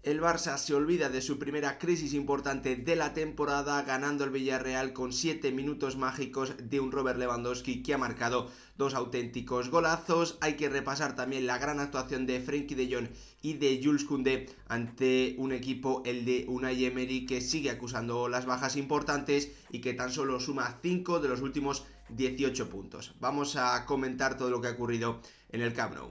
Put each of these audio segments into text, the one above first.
El Barça se olvida de su primera crisis importante de la temporada, ganando el Villarreal con 7 minutos mágicos de un Robert Lewandowski que ha marcado dos auténticos golazos. Hay que repasar también la gran actuación de Frenkie de Jong y de Jules Koundé ante un equipo, el de Unai Emery, que sigue acusando las bajas importantes y que tan solo suma 5 de los últimos 18 puntos. Vamos a comentar todo lo que ha ocurrido en el Camp Nou.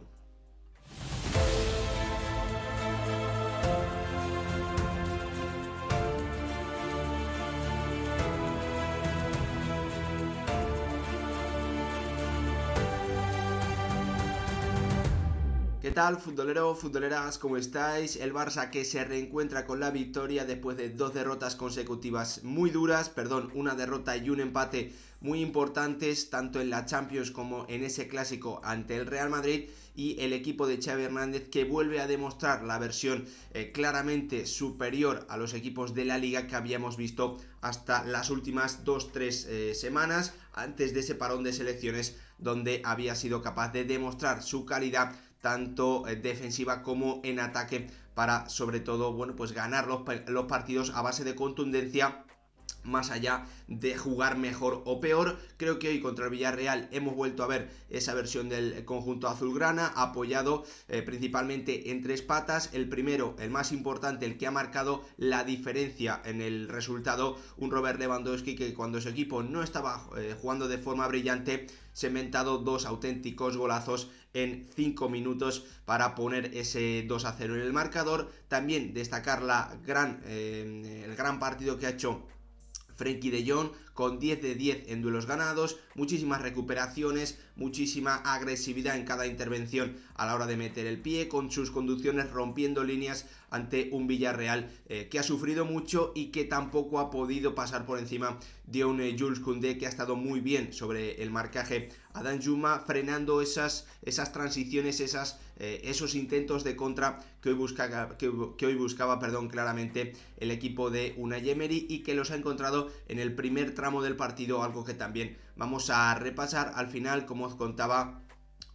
¿Qué tal, futbolero, futboleras? ¿Cómo estáis? El Barça que se reencuentra con la victoria después de dos derrotas consecutivas muy duras, una derrota y un empate muy importantes, tanto en la Champions como en ese clásico ante el Real Madrid, y el equipo de Xavi Hernández que vuelve a demostrar la versión claramente superior a los equipos de la Liga que habíamos visto hasta las últimas 2-3 semanas, antes de ese parón de selecciones, donde había sido capaz de demostrar su calidad tanto defensiva como en ataque para, sobre todo, ganar los partidos a base de contundencia, más allá de jugar mejor o peor. Creo que hoy contra el Villarreal hemos vuelto a ver esa versión del conjunto azulgrana, apoyado principalmente en tres patas. El primero, el más importante, el que ha marcado la diferencia en el resultado, un Robert Lewandowski que cuando su equipo no estaba jugando de forma brillante, se ha inventado dos auténticos golazos en 5 minutos para poner ese 2-0 en el marcador. También destacar el gran partido que ha hecho Frenkie de Jong, con 10 de 10 en duelos ganados, muchísimas recuperaciones, muchísima agresividad en cada intervención a la hora de meter el pie, con sus conducciones rompiendo líneas ante un Villarreal que ha sufrido mucho y que tampoco ha podido pasar por encima de un Jules Koundé que ha estado muy bien sobre el marcaje a Danjuma, frenando esas transiciones, esos intentos de contra que hoy buscaba claramente el equipo de Unai Emery, y que los ha encontrado en el primer tramo del partido, algo que también vamos a repasar al final. Como os contaba,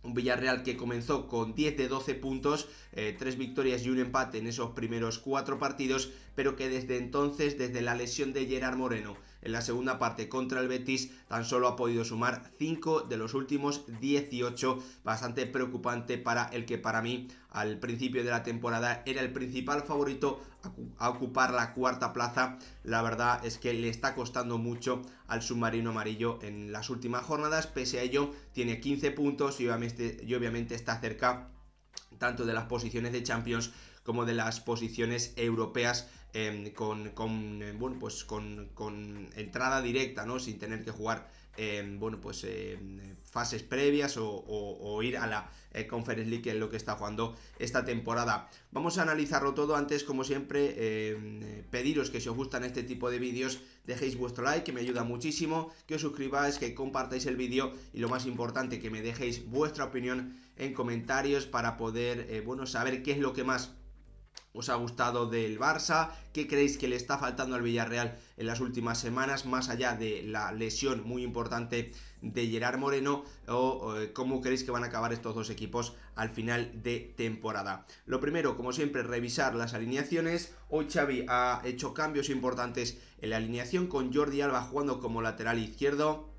un Villarreal que comenzó con 10 de 12 puntos, 3 victorias y un empate en esos primeros 4 partidos, pero que desde entonces, desde la lesión de Gerard Moreno en la segunda parte contra el Betis, tan solo ha podido sumar 5 de los últimos 18, bastante preocupante para el que para mí al principio de la temporada era el principal favorito a ocupar la cuarta plaza. La verdad es que le está costando mucho al submarino amarillo en las últimas jornadas. Pese a ello, tiene 15 puntos y obviamente está cerca tanto de las posiciones de Champions como de las posiciones europeas, con entrada directa, ¿no? Sin tener que jugar fases previas o ir a la Conference League, que es lo que está jugando esta temporada. Vamos a analizarlo todo. Antes, como siempre, pediros que si os gustan este tipo de vídeos dejéis vuestro like, que me ayuda muchísimo, que os suscribáis, que compartáis el vídeo y, lo más importante, que me dejéis vuestra opinión en comentarios para poder saber qué es lo que más os ha gustado del Barça, qué creéis que le está faltando al Villarreal en las últimas semanas, más allá de la lesión muy importante de Gerard Moreno, o cómo creéis que van a acabar estos dos equipos al final de temporada. Lo primero, como siempre, revisar las alineaciones. Hoy Xavi ha hecho cambios importantes en la alineación, con Jordi Alba jugando como lateral izquierdo.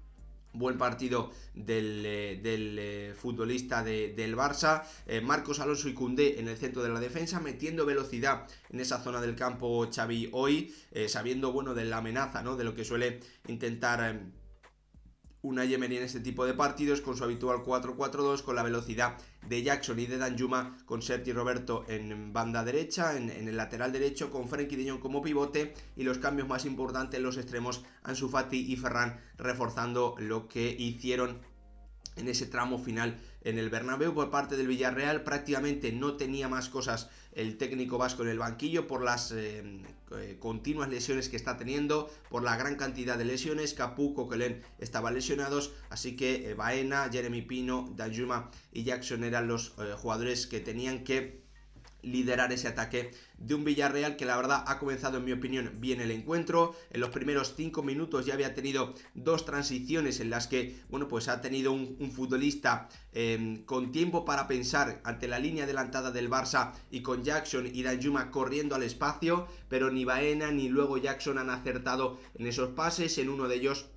Buen partido del futbolista del Barça. Marcos Alonso y Koundé en el centro de la defensa, metiendo velocidad en esa zona del campo Xavi hoy, sabiendo de la amenaza, ¿no?, de lo que suele intentar Unai Emery en este tipo de partidos, con su habitual 4-4-2, con la velocidad de Jackson y de Danjuma, con Sergi Roberto en banda derecha, en el lateral derecho, con Frenkie de Jong como pivote, y los cambios más importantes en los extremos, Ansu Fati y Ferran, reforzando lo que hicieron en ese tramo final en el Bernabéu. Por parte del Villarreal, prácticamente no tenía más cosas el técnico vasco en el banquillo, por las continuas lesiones que está teniendo, por la gran cantidad de lesiones. Capu, Coquelin estaban lesionados, así que Baena, Jeremy Pino, Danjuma y Jackson eran los jugadores que tenían que liderar ese ataque de un Villarreal que la verdad ha comenzado, en mi opinión, bien el encuentro. En los primeros 5 minutos ya había tenido 2 transiciones en las que, bueno, pues ha tenido un futbolista con tiempo para pensar ante la línea adelantada del Barça y con Jackson y Danjuma corriendo al espacio, pero ni Baena ni luego Jackson han acertado en esos pases. En uno de ellos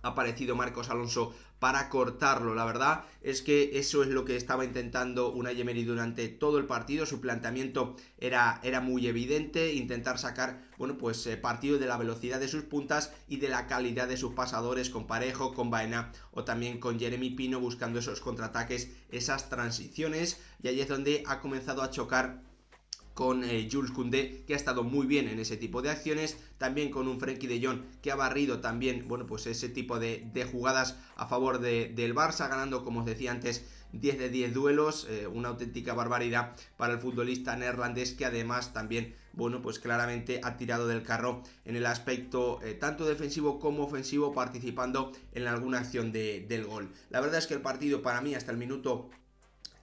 ha aparecido Marcos Alonso para cortarlo. La verdad es que eso es lo que estaba intentando Unai Emery durante todo el partido. Su planteamiento era muy evidente, intentar sacar, bueno, pues partido de la velocidad de sus puntas y de la calidad de sus pasadores, con Parejo, con Baena o también con Jeremy Pino, buscando esos contraataques, esas transiciones, y ahí es donde ha comenzado a chocar con Jules Koundé, que ha estado muy bien en ese tipo de acciones, también con un Frenkie de Jong que ha barrido también, bueno, pues ese tipo de jugadas a favor del Barça, ganando, como os decía antes, 10 de 10 duelos, una auténtica barbaridad para el futbolista neerlandés, que además también, bueno, pues claramente ha tirado del carro en el aspecto tanto defensivo como ofensivo, participando en alguna acción del gol. La verdad es que el partido, para mí, hasta el minuto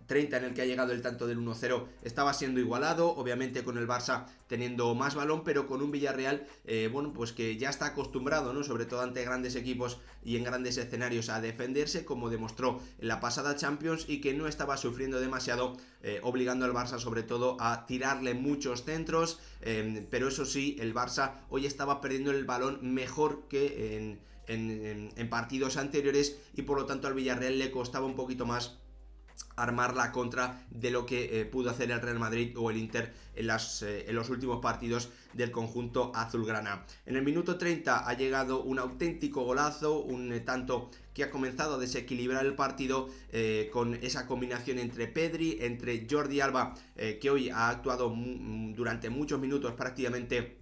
30 en el que ha llegado el tanto del 1-0, estaba siendo igualado, obviamente con el Barça teniendo más balón, pero con un Villarreal, bueno, pues que ya está acostumbrado, ¿no?, sobre todo ante grandes equipos y en grandes escenarios, a defenderse, como demostró en la pasada Champions, y que no estaba sufriendo demasiado, obligando al Barça sobre todo a tirarle muchos centros, pero eso sí, el Barça hoy estaba perdiendo el balón mejor que en partidos anteriores, y por lo tanto al Villarreal le costaba un poquito más armar la contra de lo que pudo hacer el Real Madrid o el Inter en los últimos partidos del conjunto azulgrana. En el minuto 30 ha llegado un auténtico golazo, un tanto que ha comenzado a desequilibrar el partido, con esa combinación entre Pedri, entre Jordi Alba, que hoy ha actuado durante muchos minutos prácticamente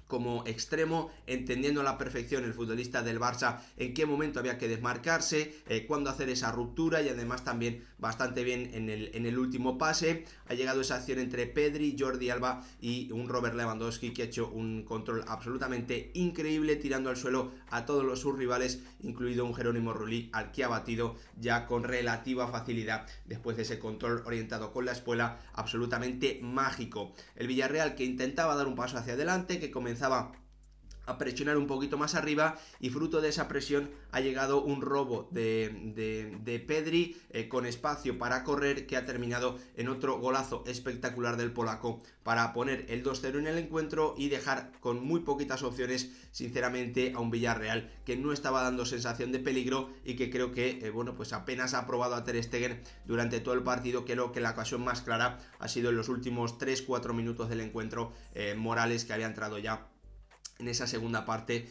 como extremo, entendiendo a la perfección el futbolista del Barça en qué momento había que desmarcarse, cuándo hacer esa ruptura, y además también bastante bien en el último pase. Ha llegado esa acción entre Pedri, Jordi Alba y un Robert Lewandowski, que ha hecho un control absolutamente increíble, tirando al suelo a todos sus rivales, incluido un Jerónimo Rulli, al que ha batido ya con relativa facilidad después de ese control orientado con la espuela absolutamente mágico. El Villarreal, que intentaba dar un paso hacia adelante, que comenzaba a presionar un poquito más arriba, y fruto de esa presión ha llegado un robo de Pedri, con espacio para correr, que ha terminado en otro golazo espectacular del polaco para poner el 2-0 en el encuentro y dejar con muy poquitas opciones, sinceramente, a un Villarreal que no estaba dando sensación de peligro, y que creo que, bueno, pues apenas ha probado a Ter Stegen durante todo el partido. Creo que la ocasión más clara ha sido en los últimos 3-4 minutos del encuentro, Morales, que había entrado ya en esa segunda parte,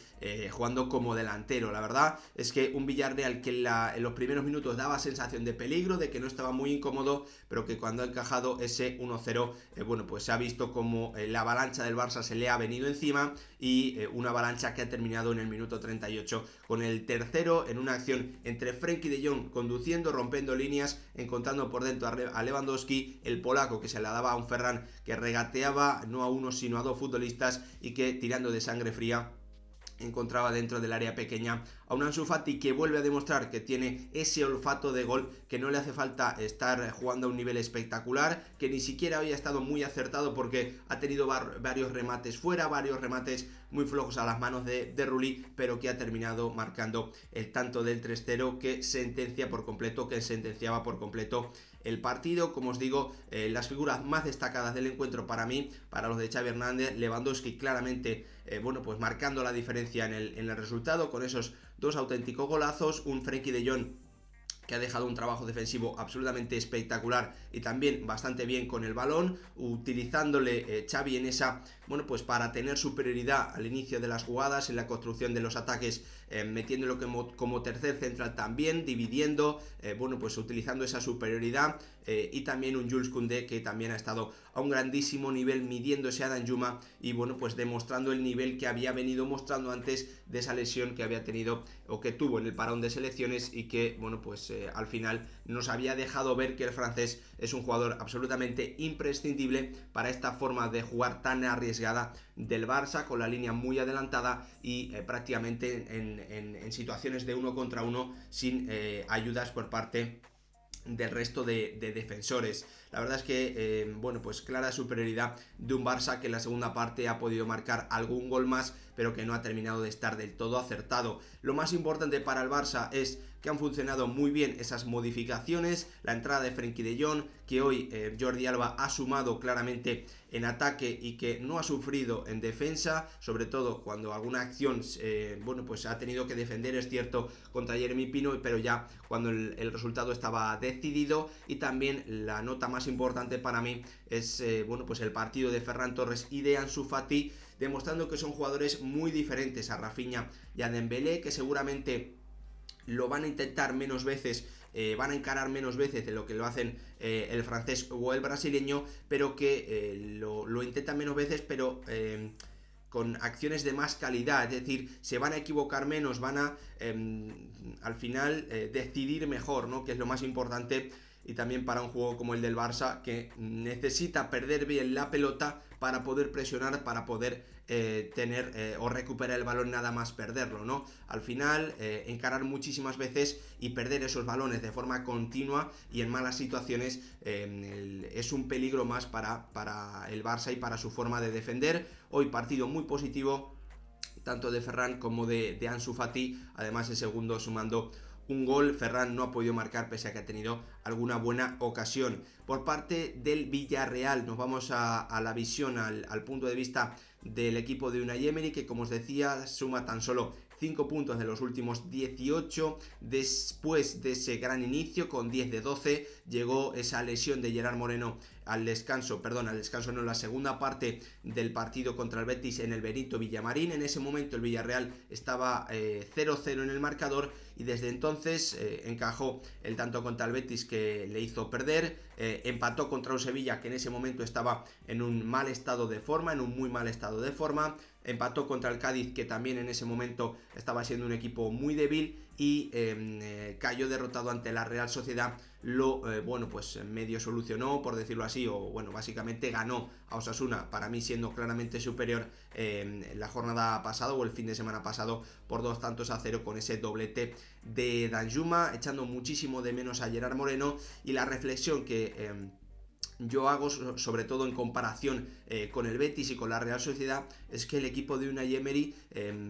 jugando como delantero. La verdad es que un Villarreal que en los primeros minutos daba sensación de peligro, de que no estaba muy incómodo, pero que cuando ha encajado ese 1-0, bueno, pues se ha visto como la avalancha del Barça se le ha venido encima, y una avalancha que ha terminado en el minuto 38 con el tercero, en una acción entre Frenkie de Jong conduciendo, rompiendo líneas, encontrando por dentro a Lewandowski, el polaco que se la daba a un Ferran que regateaba no a uno sino a dos futbolistas, y que, tirando de sangre fría, encontraba dentro del área pequeña a un Ansu Fati que vuelve a demostrar que tiene ese olfato de gol, que no le hace falta estar jugando a un nivel espectacular, que ni siquiera hoy ha estado muy acertado, porque ha tenido varios remates fuera, varios remates muy flojos a las manos de Rulli, pero que ha terminado marcando el tanto del 3-0 que sentenciaba por completo el partido. Como os digo, las figuras más destacadas del encuentro para mí, para los de Xavi Hernández, Lewandowski claramente, bueno, pues marcando la diferencia en el resultado con esos dos auténticos golazos, un Frenkie de Jong que ha dejado un trabajo defensivo absolutamente espectacular y también bastante bien con el balón, utilizándole Xavi en esa, bueno, pues para tener superioridad al inicio de las jugadas, en la construcción de los ataques, metiéndolo como tercer central también, dividiendo, bueno, pues utilizando esa superioridad, y también un Jules Koundé que también ha estado a un grandísimo nivel, midiéndose a Danjuma y, bueno, pues demostrando el nivel que había venido mostrando antes de esa lesión que había tenido o que tuvo en el parón de selecciones, y que, bueno, pues al final nos había dejado ver que el francés es un jugador absolutamente imprescindible para esta forma de jugar tan arriesgada del Barça, con la línea muy adelantada y prácticamente en situaciones de uno contra uno, sin ayudas por parte del resto de defensores. La verdad es que, bueno, pues clara superioridad de un Barça que en la segunda parte ha podido marcar algún gol más, pero que no ha terminado de estar del todo acertado. Lo más importante para el Barça es que han funcionado muy bien esas modificaciones, la entrada de Frenkie de Jong, que hoy Jordi Alba ha sumado claramente en ataque y que no ha sufrido en defensa, sobre todo cuando alguna acción, bueno, pues ha tenido que defender, es cierto, contra Jeremy Pino, pero ya cuando el resultado estaba decidido. Y también la nota más importante para mí es, bueno, pues el partido de Ferran Torres y de Ansu Fati, demostrando que son jugadores muy diferentes a Rafinha y a Dembélé, que seguramente lo van a intentar menos veces, van a encarar menos veces de lo que lo hacen el francés o el brasileño, pero que lo intentan menos veces, pero con acciones de más calidad, es decir, se van a equivocar menos, van a al final decidir mejor, ¿no? Que es lo más importante. Y también para un juego como el del Barça, que necesita perder bien la pelota para poder presionar, para poder tener o recuperar el balón, nada más perderlo, ¿no? Al final, encarar muchísimas veces y perder esos balones de forma continua y en malas situaciones es un peligro más para el Barça y para su forma de defender. Hoy partido muy positivo, tanto de Ferran como de Ansu Fati, además el segundo sumando un gol. Ferran no ha podido marcar pese a que ha tenido alguna buena ocasión. Por parte del Villarreal nos vamos a la visión, al punto de vista del equipo de Unai Emery, que como os decía suma tan solo 5 puntos de los últimos 18, después de ese gran inicio con 10 de 12, llegó esa lesión de Gerard Moreno al descanso no, en la segunda parte del partido contra el Betis en el Benito Villamarín. En ese momento el Villarreal estaba 0-0 en el marcador y desde entonces encajó el tanto contra el Betis que le hizo perder, empató contra un Sevilla que en ese momento estaba en un mal estado de forma, en un muy mal estado de forma, empató contra el Cádiz que también en ese momento estaba siendo un equipo muy débil y cayó derrotado ante la Real Sociedad. Bueno, pues medio solucionó, por decirlo así, o bueno, básicamente ganó a Osasuna, para mí siendo claramente superior la jornada pasada o el fin de semana pasado por 2-0 con ese doblete de Danjuma, echando muchísimo de menos a Gerard Moreno. Y la reflexión que yo hago, sobre todo en comparación con el Betis y con la Real Sociedad, es que el equipo de Unai Emery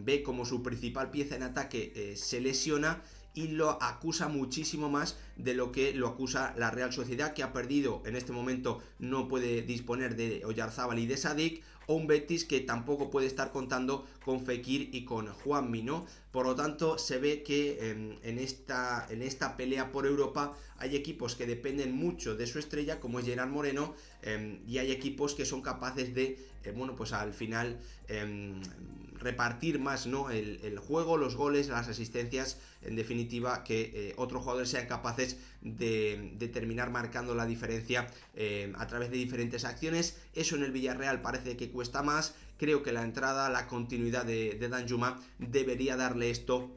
ve como su principal pieza en ataque se lesiona y lo acusa muchísimo más de lo que lo acusa la Real Sociedad, que ha perdido en este momento, no puede disponer de Oyarzábal y de Sadik, o un Betis que tampoco puede estar contando con Fekir y con Juanmi, ¿no? Por lo tanto, se ve que en esta pelea por Europa hay equipos que dependen mucho de su estrella, como es Gerard Moreno, y hay equipos que son capaces de, bueno, pues al final repartir más, ¿no? El juego, los goles, las asistencias, en definitiva, que otros jugadores sean capaces de terminar marcando la diferencia a través de diferentes acciones. Eso en el Villarreal parece que cuesta más. Creo que la entrada, la continuidad de Danjuma debería darle esto,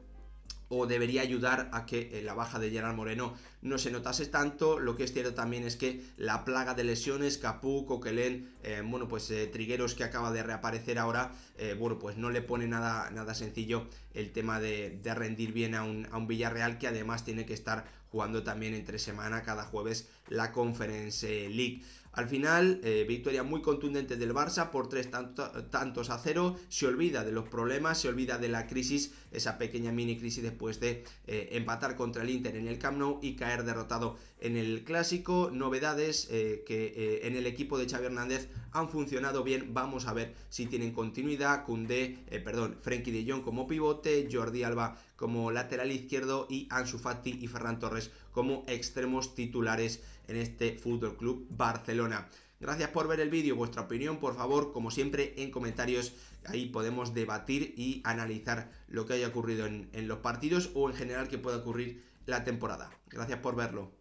o debería ayudar a que la baja de Gerard Moreno no se notase tanto. Lo que es cierto también es que la plaga de lesiones, Capu, Coquelin, bueno, pues Trigueros, que acaba de reaparecer ahora, bueno, pues no le pone nada sencillo el tema de rendir bien a un Villarreal, que además tiene que estar jugando también entre semana, cada jueves, la Conference League. Al final, victoria muy contundente del Barça por 3-0. Se olvida de los problemas, se olvida de la crisis, esa pequeña mini crisis después de empatar contra el Inter en el Camp Nou y caer derrotado en el Clásico. Novedades que en el equipo de Xavi Hernández han funcionado bien. Vamos a ver si tienen continuidad. Frenkie de Jong como pivote, Jordi Alba como lateral izquierdo y Ansu Fati y Ferran Torres como extremos titulares en este Fútbol Club Barcelona. Gracias por ver el vídeo, vuestra opinión, por favor, como siempre, en comentarios. Ahí podemos debatir y analizar lo que haya ocurrido en los partidos o en general que pueda ocurrir la temporada. Gracias por verlo.